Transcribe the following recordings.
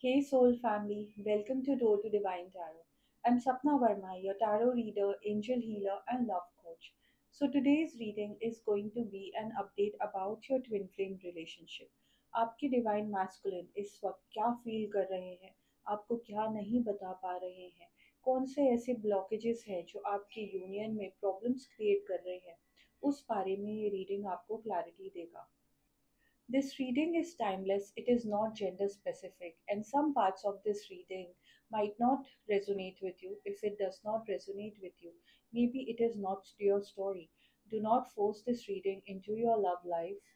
Hey Soul family, welcome to Door to Divine Tarot. I'm Sapna Verma, your tarot reader, angel healer, and love coach. So today's reading is going to be an update about your twin flame relationship. आपके divine masculine इस वक्त क्या feel कर रहे हैं, आपको क्या नहीं बता पा रहे हैं, कौन से ऐसे ब्लॉकेजेस हैं जो आपके यूनियन में प्रॉब्लम्स क्रिएट कर रहे हैं, उस बारे में ये रीडिंग आपको क्लैरिटी देगा। This reading is timeless, it is not gender specific, and some parts of this reading might not resonate with you. If it does not resonate with you, maybe it is not your story. Do not force this reading into your love life.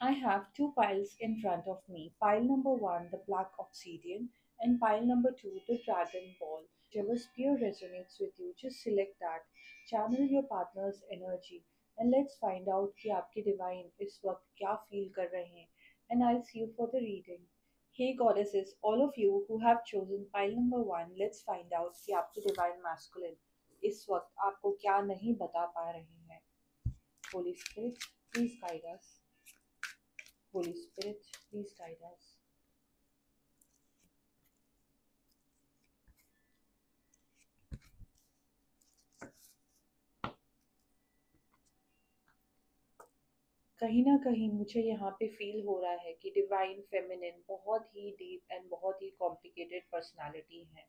I have two piles in front of me. Pile number one, the black obsidian, and pile number two, the dragon ball. Whichever spear resonates with you, just select that. Channel your partner's energy, and let's find out कि आपके divine इस वक्त क्या feel कर रहे हैं. And I'll see you for the reading. Hey goddesses, all of you who have chosen pile number one, let's find out कि आपके divine masculine इस वक्त आपको क्या नहीं बता पा रहे हैं. Holy Spirit, please guide us. Holy Spirit, please guide us. कहीं ना कहीं मुझे यहाँ पे फील हो रहा है कि डिवाइन फेमिनिन बहुत ही डीप एंड बहुत ही कॉम्प्लिकेटेड पर्सनालिटी है।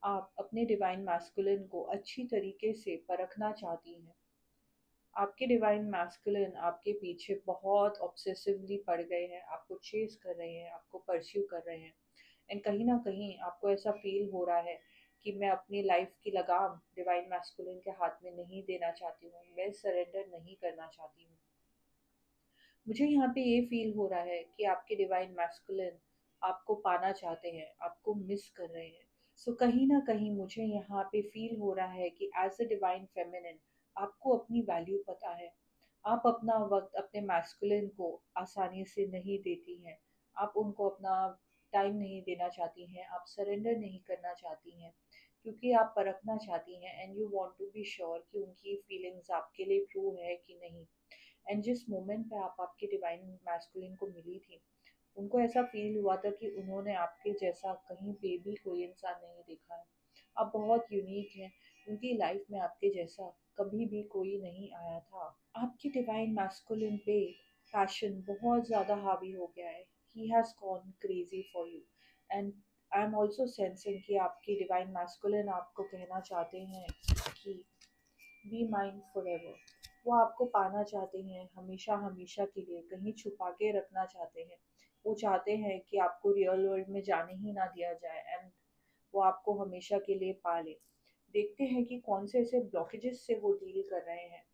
आप अपने डिवाइन मैस्कुलिन को अच्छी तरीके से परखना चाहती हैं। आपके डिवाइन मैस्कुलिन आपके पीछे बहुत ऑब्सेसिवली पड़ गए हैं, आपको चेस कर रहे हैं, आपको परस्यू कर रहे हैं, एंड कहीं ना कहीं आपको ऐसा फील हो रहा है कि मैं अपनी लाइफ की लगाम डिवाइन मैस्कुलिन के हाथ में नहीं देना चाहती हूँ, मैं सरेंडर नहीं करना चाहती हूँ। मुझे यहाँ पे ये फील हो रहा है कि आपके डिवाइन मैस्कुलिन आपको पाना चाहते हैं, आपको मिस कर रहे हैं। सो कहीं ना कहीं मुझे यहाँ पे फील हो रहा है कि एज अ डिवाइन फेमिनिन आपको अपनी वैल्यू पता है। आप अपना वक्त अपने मैस्कुलिन को आसानी से नहीं देती हैं। आप उनको अपना टाइम नहीं देना चाहती हैं, आप सरेंडर नहीं करना चाहती हैं, क्योंकि आप परखना चाहती हैं and you want to be sure कि उनकी फीलिंग्स आपके लिए ट्रू है कि नहीं। एंड जिस मोमेंट पे आप आपके डिवाइन मैस्कुलिन को मिली थी, उनको ऐसा फील हुआ था कि उन्होंने आपके जैसा कहीं पे भी कोई इंसान नहीं देखा है। आप बहुत यूनिक हैं, उनकी लाइफ में आपके जैसा कभी भी कोई नहीं आया था। आपके डिवाइन मैस्कुलिन पे पैशन बहुत ज़्यादा हावी हो गया है। He has gone crazy for you, and I am also sensing कि आपके डिवाइन मैस्कुलिन आपको कहना चाहते हैं कि बी माइंड फॉरएवर। वो आपको पाना चाहते हैं हमेशा हमेशा के लिए, कहीं छुपा के रखना चाहते हैं। वो चाहते हैं कि आपको रियल वर्ल्ड में जाने ही ना दिया जाए, एंड वो आपको हमेशा के लिए पा ले। देखते हैं कि कौन से ऐसे ब्लॉकेजेस से वो डील कर रहे हैं।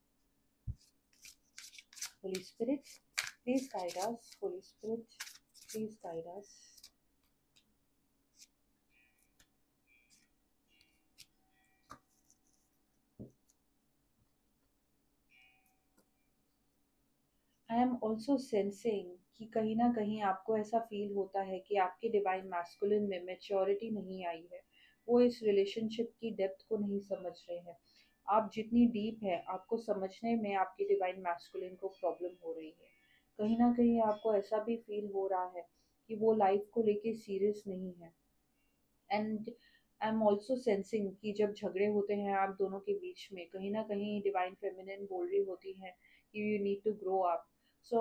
Holy spirit please guide us. Holy spirit please guide us. I am also sensing कि कहीं ना कहीं आपको ऐसा फील होता है कि आपके डिवाइन मैस्कुलिन में मेच्योरिटी नहीं आई है। वो इस रिलेशनशिप की डेप्थ को नहीं समझ रहे हैं। आप जितनी डीप है आपको समझने में आपके डिवाइन मैस्कुलिन को प्रॉब्लम हो रही है। कहीं ना कहीं आपको ऐसा भी फील हो रहा है कि वो लाइफ को लेके सीरियस नहीं है। And I am also sensing कि जब झगड़े होते हैं आप दोनों के बीच में, कहीं ना कहीं डिवाइन फेमिनिन बोल रही होती है कि you need to grow up. So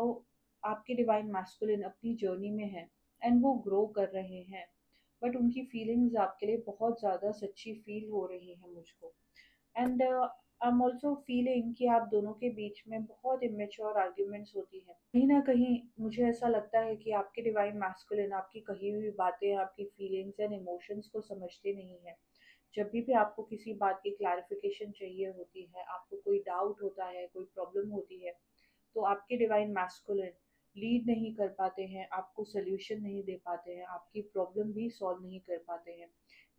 आपके डिवाइन मैस्कुलिन अपनी जर्नी में है एंड वो ग्रो कर रहे हैं, बट उनकी फीलिंग्स आपके लिए बहुत ज़्यादा सच्ची फील हो रही है मुझको। And I am also feeling कि आप दोनों के बीच में बहुत इमेच्योर आर्ग्यूमेंट्स होती है। कहीं ना कहीं मुझे ऐसा लगता है कि आपके डिवाइन मैस्कुलिन आपकी कही हुई बातें, आपकी फीलिंग्स एंड इमोशंस को समझते नहीं है। जब भी आपको किसी बात की क्लैरिफिकेशन चाहिए होती है, आपको कोई डाउट होता है, कोई प्रॉब्लम होती है, तो आपके डिवाइन मैस्कुलिन लीड नहीं कर पाते हैं, आपको सोल्यूशन नहीं दे पाते हैं, आपकी प्रॉब्लम भी सॉल्व नहीं कर पाते हैं।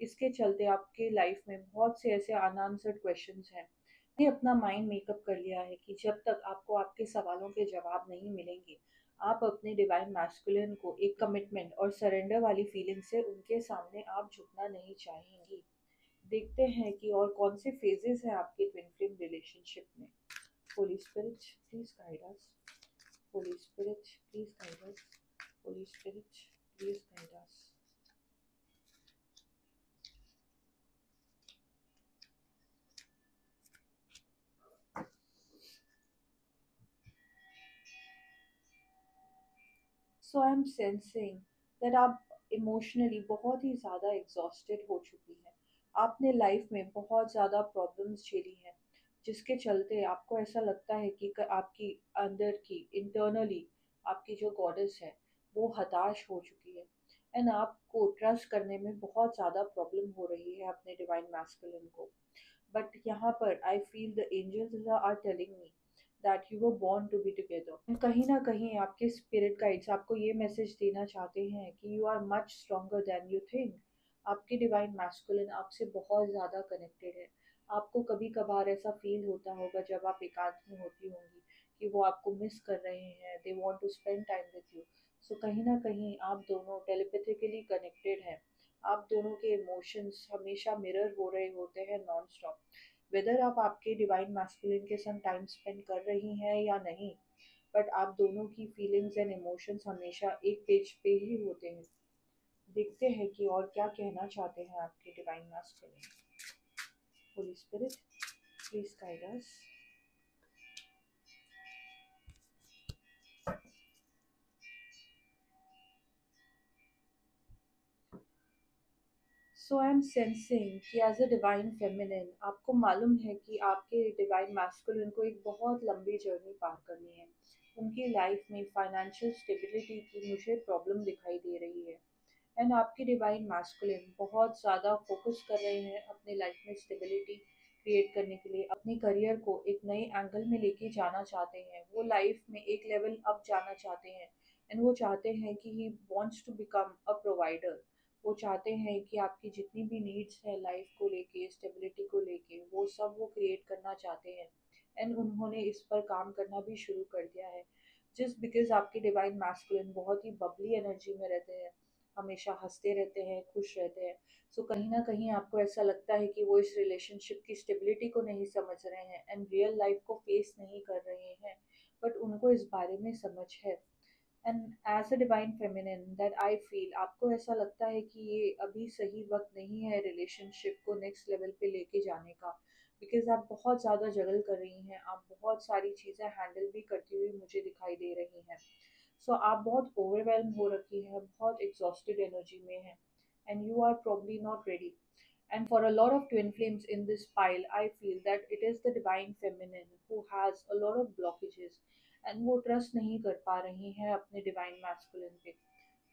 इसके चलते आपके लाइफ में बहुत से ऐसे अनआंसर्ड क्वेश्चंस हैं। मैंने अपना माइंड मेकअप कर लिया है कि जब तक आपको आपके सवालों के जवाब नहीं मिलेंगे, आप अपने डिवाइन मैस्कुलिन को एक कमिटमेंट और सरेंडर वाली फीलिंग से उनके सामने आप झुकना नहीं चाहेंगी। देखते हैं कि और कौन से फेजेस हैं आपके ट्विन फ्लेम रिलेशनशिप में। Holi spirit please guide us. Holy spirit please guide us. Holy spirit please guide us. So I am sensing that आप इमोशनली बहुत ही ज़्यादा एग्जॉस्टेड हो चुकी हैं। आपने लाइफ में बहुत ज़्यादा प्रॉब्लम्स झेली हैं, जिसके चलते आपको ऐसा लगता है कि आपकी अंदर की इंटरनली आपकी जो गॉडेस है वो हताश हो चुकी है। एंड आपको ट्रस्ट करने में बहुत ज़्यादा प्रॉब्लम हो रही है अपने डिवाइन मैस्कुलिन को। बट यहाँ पर I feel the angels are telling me that you were born to be together. कहीं ना कहीं आपके स्पिरिट गाइड्स आपको ये मैसेज देना चाहते हैं कि you are much stronger than you think. आपकी डिवाइन मैस्कुलिन आपसे बहुत ज़्यादा कनेक्टेड है। आपको कभी कभार ऐसा फील होता होगा जब आप एकांत में होती होंगी कि वो आपको मिस कर रहे हैं, they want to spend time with you. So कहीं ना कहीं आप दोनों टेलीपैथिकली कनेक्टेड हैं। आप दोनों के इमोशंस हमेशा मिरर हो रहे होते हैं नॉन स्टॉप। वेदर आप आपके डिवाइन मैस्कुलिन के संग टाइम स्पेंड कर रही हैं या नहीं, बट आप दोनों की फीलिंग्स एंड इमोशंस हमेशा एक पेज पे ही होते हैं। देखते हैं कि और क्या कहना चाहते हैं आपके divine masculine. Holi spirit, please guide us. So I am sensing कि एज अ डिवाइन फेमिनिन आपको मालूम है कि आपके डिवाइन मैस्कुलिन को एक बहुत लंबी जर्नी पार करनी है। उनकी लाइफ में फाइनेंशियल स्टेबिलिटी की मुझे प्रॉब्लम दिखाई दे रही है। एंड आपके डिवाइन मैस्कुलिन बहुत ज़्यादा फोकस कर रहे हैं अपनी लाइफ में स्टेबिलिटी क्रिएट करने के लिए, अपनी करियर को एक नए एंगल में लेके जाना चाहते हैं। वो लाइफ में एक लेवल अप जाना चाहते हैं। एंड वो चाहते हैं कि he wants to become a provider. वो चाहते हैं कि आपकी जितनी भी नीड्स है लाइफ को लेके, स्टेबिलिटी को लेके, वो सब वो क्रिएट करना चाहते हैं। एंड उन्होंने इस पर काम करना भी शुरू कर दिया है। जस्ट बिकॉज आपके डिवाइन मैस्कुलिन बहुत ही बबली एनर्जी में रहते हैं, हमेशा हंसते रहते हैं, खुश रहते हैं। सो कहीं ना कहीं आपको ऐसा लगता है कि वो इस रिलेशनशिप की स्टेबिलिटी को नहीं समझ रहे हैं एंड रियल लाइफ को फेस नहीं कर रहे हैं। बट उनको इस बारे में समझ है। And as a divine feminine that I feel आपको ऐसा लगता है कि ये अभी सही वक्त नहीं है रिलेशनशिप को नेक्स्ट लेवल पे लेके जाने का। बिकॉज आप बहुत ज़्यादा जगल कर रही हैं, आप बहुत सारी चीज़ें हैंडल भी करती हुई मुझे दिखाई दे रही हैं। सो आप बहुत ओवरवेल्म हो रखी हैं, बहुत एग्जॉस्टेड एनर्जी में हैं, and you are probably not ready. And for a lot of twin flames in this pile, I feel that it is the divine feminine who has a lot of blockages and वो trust नहीं कर पा रही हैं अपने divine masculine पे।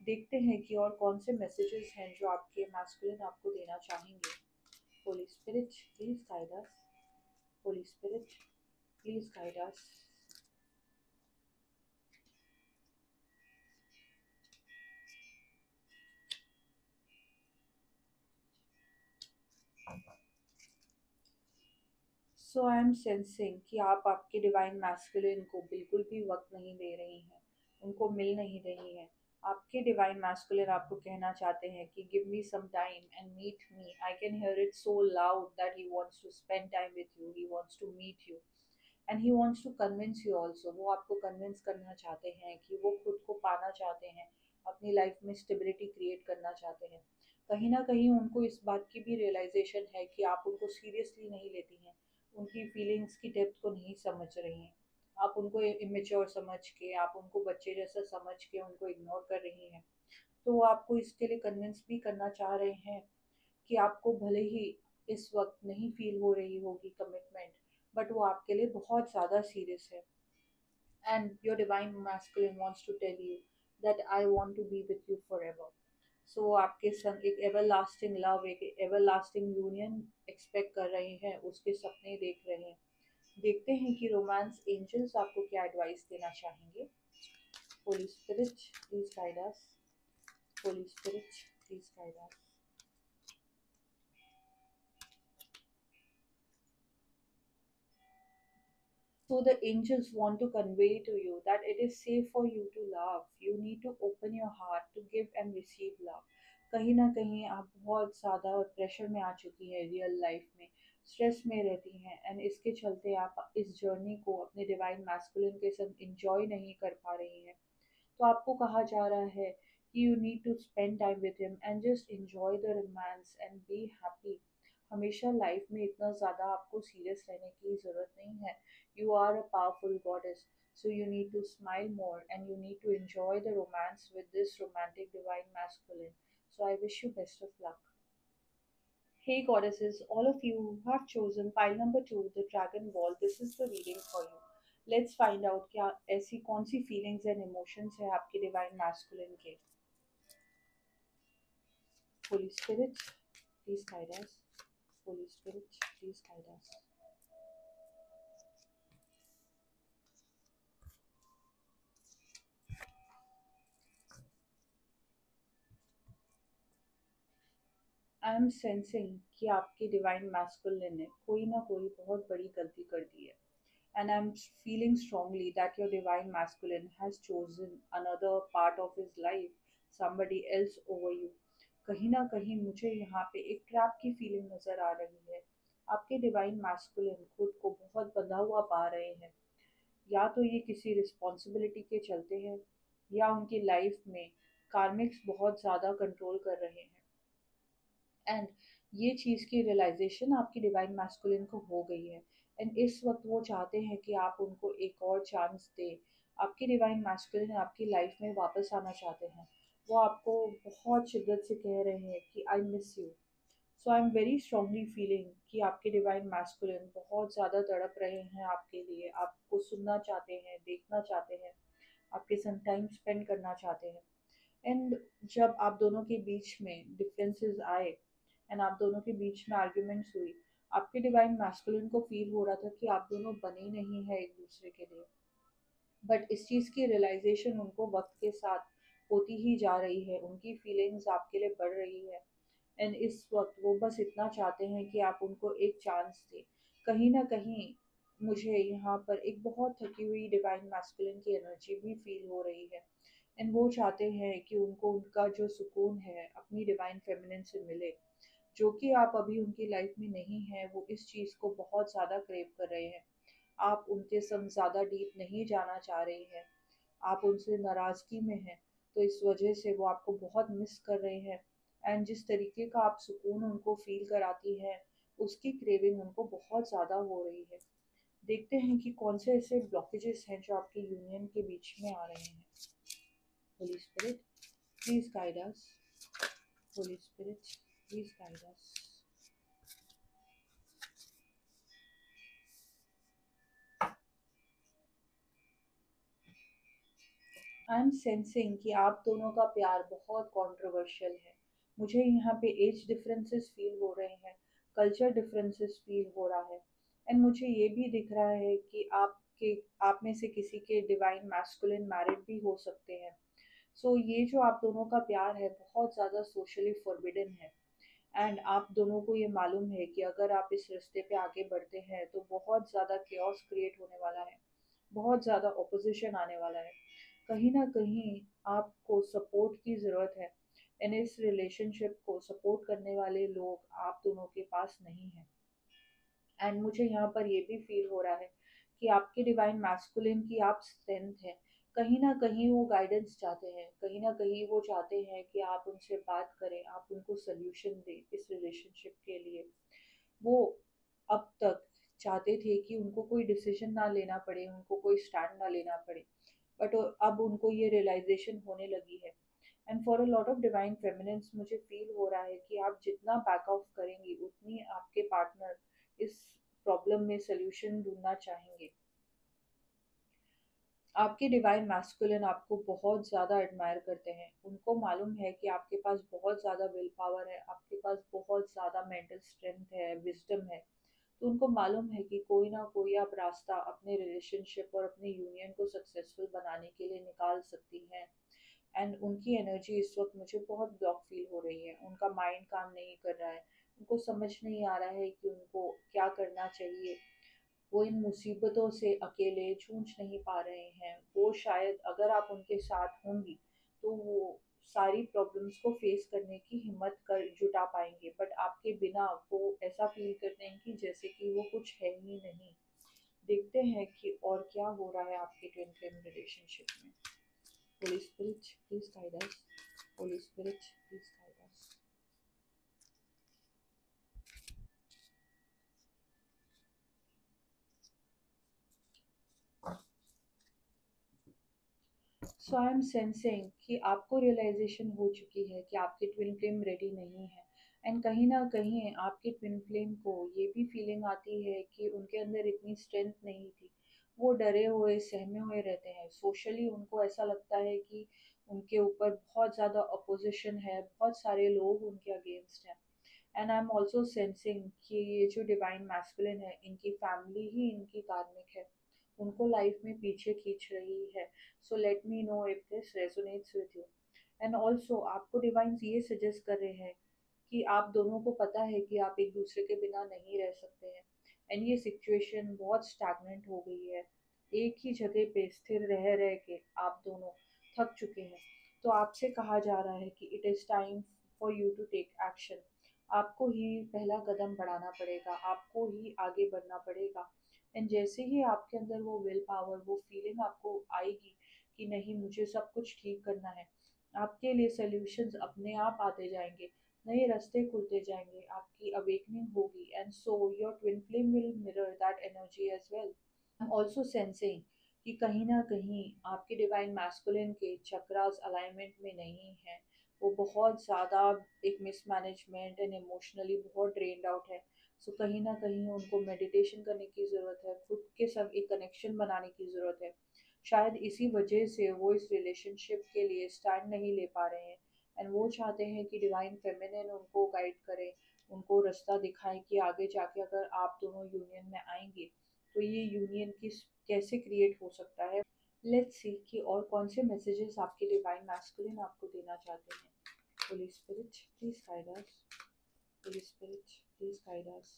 देखते हैं कि और कौन से मैसेजेस हैं जो आपके मैस्कुलिन आपको देना चाहेंगे। Holi spirit please guide us. Holy spirit please guide us. So I am sensing कि आप आपके डिवाइन मैस्कुलिन को बिल्कुल भी वक्त नहीं दे रही हैं, उनको मिल नहीं रही हैं। आपके डिवाइन मैस्कुलिन आपको कहना चाहते हैं कि give me some time and meet me. I can hear it so loud that he wants to spend time with you, he wants to meet you and he wants to convince you also. वो आपको convince करना चाहते हैं कि वो खुद को पाना चाहते हैं, अपनी लाइफ में स्टेबिलिटी क्रिएट करना चाहते हैं। कहीं ना कहीं उनको इस बात की भी रियलाइजेशन है कि आप उनको सीरियसली नहीं लेती हैं, उनकी फीलिंग्स की डेप्थ को नहीं समझ रही हैं। आप उनको इमेच्योर समझ के, आप उनको बच्चे जैसा समझ के उनको इग्नोर कर रही हैं। तो वो आपको इसके लिए कन्विंस भी करना चाह रहे हैं कि आपको भले ही इस वक्त नहीं फील हो रही होगी कमिटमेंट, बट वो आपके लिए बहुत ज़्यादा सीरियस है। And your divine masculine wants to tell you that I want to be with you forever. So आपके संग एक एवर लास्टिंग लव, एक एवर लास्टिंग यूनियन एक्सपेक्ट कर रहे हैं, उसके सपने देख रहे हैं। देखते हैं कि रोमांस एंजल्स आपको क्या एडवाइस देना चाहेंगे। Holi spirit please guide us. Holy spirit please guide us. So the angels want to convey to you that it is safe for you to love. You need to open your heart to give and receive love. कहीं ना कहीं आप बहुत ज़्यादा pressure में आ चुकी हैं, real life में स्ट्रेस में रहती हैं, एंड इसके चलते आप इस जर्नी को अपने डिवाइन मैस्कुलिन के साथ इंजॉय नहीं कर पा रही हैं। तो आपको कहा जा रहा है कि you need to spend time with him and just enjoy the romance and be happy. हमेशा लाइफ में इतना ज़्यादा आपको सीरियस रहने की ज़रूरत नहीं है। You are a powerful goddess. So you need to smile more and you need to enjoy the romance with this romantic divine masculine. So I wish you best of luck. Hey goddesses, all of you who have chosen pile number 2, the Dragon Ball, this is the reading for you. Let's find out क्या ऐसी कौन सी feelings and emotions है आपके divine masculine के. Holy Spirit, please guide us. Holy Spirit, please guide us. I am sensing कि आपके divine masculine ने कोई ना कोई बहुत बड़ी गलती कर दी है. And I'm feeling strongly that your divine masculine has chosen another part of his life, somebody else over you. कहीं ना कहीं मुझे यहाँ पे एक ट्रैप की फीलिंग नजर आ रही है. आपके डिवाइन मैस्कुलिन खुद को बहुत बंधा हुआ पा रहे हैं. या तो ये किसी रिस्पॉन्सिबिलिटी के चलते हैं या उनकी लाइफ में कार्मिक्स बहुत ज़्यादा कंट्रोल कर रहे हैं. एंड ये चीज़ की रियलाइजेशन आपकी डिवाइन मैस्कुलिन को हो गई है. एंड इस वक्त वो चाहते हैं कि आप उनको एक और चांस दें. आपकी डिवाइन मैस्कुलिन आपकी लाइफ में वापस आना चाहते हैं. वो आपको बहुत शिद्दत से कह रहे हैं कि I miss you. So I am very strongly feeling कि आपके डिवाइन मैस्कुलिन बहुत ज़्यादा तड़प रहे हैं आपके लिए. आपको सुनना चाहते हैं, देखना चाहते हैं, आपके संग टाइम स्पेंड करना चाहते हैं. एंड जब आप दोनों के बीच में डिफरेंसेस आए एंड आप दोनों के बीच में आर्ग्यूमेंट्स हुई, आपके डिवाइन मैस्कुलिन को फील हो रहा था कि आप दोनों बने ही नहीं है एक दूसरे के लिए. बट इस चीज़ की रियलाइजेशन उनको वक्त के साथ होती ही जा रही है. उनकी फीलिंग्स आपके लिए बढ़ रही है. एंड इस वक्त वो बस इतना चाहते हैं कि आप उनको एक चांस दें. कहीं ना कहीं मुझे यहाँ पर एक बहुत थकी हुई डिवाइन मैस्कुलिन की एनर्जी भी फील हो रही है. एंड वो चाहते हैं कि उनको उनका जो सुकून है अपनी डिवाइन फेमिनिन से मिले, जो कि आप अभी उनकी लाइफ में नहीं है. वो इस चीज़ को बहुत ज़्यादा क्रेव कर रहे हैं. आप उनके संग ज़्यादा डीप नहीं जाना चाह रही हैं. आप उनसे नाराज़गी में हैं. तो इस वजह से वो आपको बहुत मिस कर रहे हैं. एंड जिस तरीके का आप सुकून उनको फील कराती हैं, उसकी क्रेविंग उनको बहुत ज़्यादा हो रही है. देखते हैं कि कौन से ऐसे ब्लॉकेजेस हैं जो आपकी यूनियन के बीच में आ रहे हैं. Holy spirit, please guide us. Holy spirit, please guide us. I am sensing कि आप दोनों का प्यार बहुत कंट्रोवर्शियल है. मुझे यहाँ पे एज डिफरेंसेस फील हो रहे हैं, कल्चर डिफरेंसेस फील हो रहा है. एंड मुझे ये भी दिख रहा है कि आप में से किसी के डिवाइन मैस्कुलिन मैरिड भी हो सकते हैं. सो ये जो आप दोनों का प्यार है बहुत ज़्यादा सोशली फॉरबिडन है. एंड आप दोनों को ये मालूम है कि अगर आप इस रास्ते पे आगे बढ़ते हैं तो बहुत ज़्यादा केओस क्रिएट होने वाला है, बहुत ज़्यादा ऑपोजिशन आने वाला है. कहीं ना कहीं आपको सपोर्ट की ज़रूरत है. एंड इस रिलेशनशिप को सपोर्ट करने वाले लोग आप दोनों के पास नहीं हैं. एंड मुझे यहाँ पर ये भी फील हो रहा है कि आपके डिवाइन मैस्कुलिन की आप स्ट्रेंथ है. कहीं ना कहीं वो गाइडेंस चाहते हैं, कहीं ना कहीं वो चाहते हैं कि आप उनसे बात करें, आप उनको सोल्यूशन दें इस रिलेशनशिप के लिए. वो अब तक चाहते थे कि उनको कोई डिसीजन ना लेना पड़े, उनको कोई स्टैंड ना लेना पड़े. बट अब उनको ये रियलाइजेशन होने लगी है. And for a lot of divine feminines मुझे फील हो रहा है कि आप जितना बैक ऑफ करेंगी उतनी आपके पार्टनर इस प्रॉब्लम में सोल्यूशन ढूंढना चाहेंगे. आपके डिवाइन मैस्कुलिन आपको बहुत ज़्यादा एडमायर करते हैं. उनको मालूम है कि आपके पास बहुत ज़्यादा विल पावर है, आपके पास बहुत ज़्यादा मेंटल स्ट्रेंथ है, विजडम है. तो उनको मालूम है कि कोई ना कोई आप रास्ता अपने रिलेशनशिप और अपने यूनियन को सक्सेसफुल बनाने के लिए निकाल सकती हैं. एंड उनकी एनर्जी इस वक्त मुझे बहुत ब्लॉक फील हो रही है. उनका माइंड काम नहीं कर रहा है. उनको समझ नहीं आ रहा है कि उनको क्या करना चाहिए. वो इन मुसीबतों से अकेले जूझ नहीं पा रहे हैं. वो शायद अगर आप उनके साथ होंगी तो वो सारी प्रॉब्लम्स को फेस करने की हिम्मत कर जुटा पाएंगे. बट आपके बिना वो ऐसा फील करते हैं कि जैसे कि वो कुछ है ही नहीं. देखते हैं कि और क्या हो रहा है आपके ट्विन फ्लेम रिलेशनशिप में. Holi spirit, please guide us. Holy spirit, please guide us. So I am sensing कि आपको रियलाइजेशन हो चुकी है कि आपकी ट्विन फ्लेम रेडी नहीं है। एंड कहीं ना कहीं आपकी ट्विन फ्लेम को ये भी फीलिंग आती है कि उनके अंदर इतनी स्ट्रेंथ नहीं थी। वो डरे हुए सहमे हुए रहते हैं। सोशली उनको ऐसा लगता है कि उनके ऊपर बहुत ज़्यादा अपोजिशन है, बहुत सारे लोग उनके अगेंस्ट हैं। And I am also sensing कि ये जो डिवाइन मैस्कुलिन है, इनकी फैमिली ही इनकी कार्मिक है, उनको लाइफ में पीछे खींच रही है। So let me know if this resonates with you. And also आपको डिवाइन्स ये सजेस्ट कर रहे हैं कि आप दोनों को पता है कि आप एक दूसरे के बिना नहीं रह सकते हैं। एंड ये सिचुएशन बहुत स्टैगनेंट हो गई है। एक ही जगह पे स्थिर रह रह के आप दोनों थक चुके हैं। तो आपसे कहा जा रहा है कि it is time for you to take action. आपको ही पहला कदम बढ़ाना पड़ेगा, आपको ही आगे बढ़ना पड़ेगा। एंड जैसे ही आपके अंदर वो विल पावर, वो फीलिंग आपको आएगी कि नहीं मुझे सब कुछ ठीक करना है, आपके लिए सॉल्यूशंस अपने आप आते जाएंगे, नए रास्ते खुलते जाएंगे, आपकी अवेकनिंग होगी। And so your twin flame will mirror that energy as well. I am also sensing कि कहीं ना कहीं आपके डिवाइन मैस्कुलिन के चक्रास अलाइनमेंट में नहीं है। वो बहुत ज़्यादा एक मिसमैनेजमेंट एंड इमोशनली बहुत ड्रेन्ड आउट है। सो कहीं ना कहीं उनको मेडिटेशन करने की ज़रूरत है, खुद के सब एक कनेक्शन बनाने की ज़रूरत है। शायद इसी वजह से वो इस रिलेशनशिप के लिए स्टैंड नहीं ले पा रहे हैं। एंड वो चाहते हैं कि डिवाइन फेमिनिन उनको गाइड करे, उनको रास्ता दिखाए कि आगे जाके अगर आप दोनों यूनियन में आएंगे तो ये यूनियन किस कैसे क्रिएट हो सकता है। लेट्स सी कि और कौन से मैसेजेस आपके डिवाइन मैस्कुलिन आपको देना चाहते हैं। Holy spirit please guide us. Holy spirit please guide us.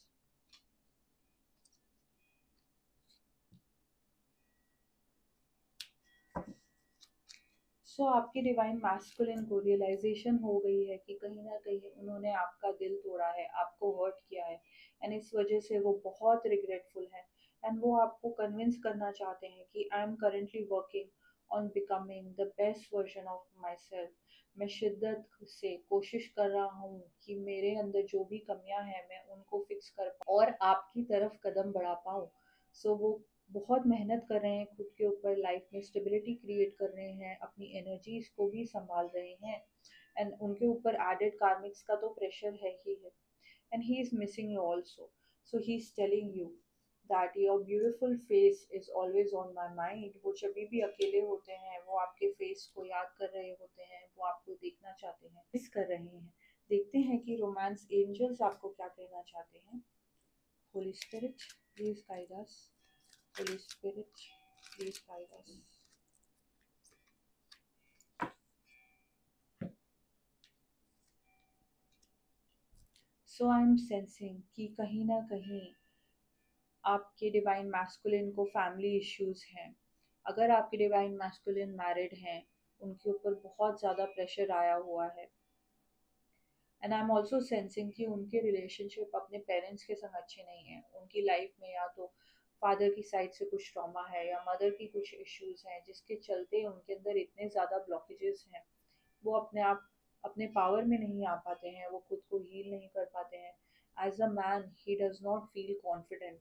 So आपके डिवाइन मैस्कुलिन को रियलाइजेशन हो गई है कि कहीं ना कहीं उन्होंने आपका दिल तोड़ा है, आपको हर्ट किया है। एंड इस वजह से वो बहुत रिग्रेटफुल है। एंड वो आपको कन्विंस करना चाहते हैं कि I am currently working on becoming the best version of my self. मैं शिद्दत से कोशिश कर रहा हूँ कि मेरे अंदर जो भी कमियां हैं मैं उनको फिक्स कर पाऊँ और आपकी तरफ कदम बढ़ा पाऊँ। सो वो बहुत मेहनत कर रहे हैं खुद के ऊपर, लाइफ में स्टेबिलिटी क्रिएट कर रहे हैं, अपनी एनर्जीज को भी संभाल रहे हैं। एंड उनके ऊपर एडेड कार्मिक्स का तो प्रेशर है ही है। And he is missing you also. So he is telling you that your beautiful face is always on my mind. वो जब भी अकेले होते हैं वो आपके फेस को याद कर रहे होते हैं, वो आपको देखना चाहते हैं, मिस कर रहे हैं। देखते हैं कि रोमांस एंजल्स आपको क्या कहना चाहते हैं। Holy spirit please guide us. Holy Spirit, please guide us. So I am sensing कि कहीं ना कहीं आपके डिवाइन मैस्कुलिन को फैमिली इश्यूज हैं। अगर आपके डिवाइन मैस्कुलिन मैरिड हैं, उनके ऊपर बहुत ज़्यादा प्रेशर आया हुआ है। And I am also sensing कि उनके रिलेशनशिप अपने पेरेंट्स के संग अच्छे नहीं हैं। उनकी लाइफ में या तो फादर की साइड से कुछ ट्रॉमा है या मदर की कुछ इश्यूज हैं, जिसके चलते उनके अंदर इतने ज़्यादा ब्लॉकेजेस हैं। वो अपने आप अपने पावर में नहीं आ पाते हैं, वो खुद को हील नहीं कर पाते हैं। As a man he does not feel confident.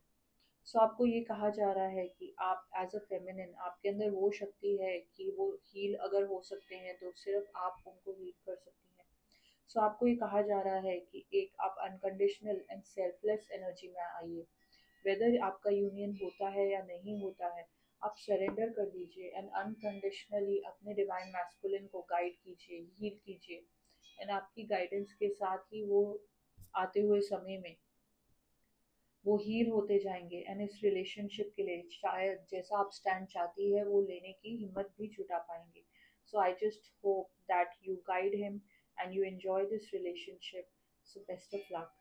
So आपको ये कहा जा रहा है कि आप एज अ फेमिनिन, आपके अंदर वो शक्ति है कि वो हील अगर हो सकते हैं तो सिर्फ आप उनको हील कर सकती हैं। सो आपको ये कहा जा रहा है कि एक आप अनकंडीशनल एंड सेल्फलेस एनर्जी में आइए। वेदर आपका यूनियन होता है या नहीं होता है, आप सरेंडर कर दीजिए एंड अनकंडीशनली अपने डिवाइन मैस्कुलिन को गाइड कीजिए, हील कीजिए। एंड आपकी गाइडेंस के साथ ही वो आते हुए समय में वो हील होते जाएंगे। एंड इस रिलेशनशिप के लिए शायद जैसा आप स्टैंड चाहती है वो लेने की हिम्मत भी जुटा पाएंगे। So I just hope that you guide him and you enjoy this relationship. So best of luck.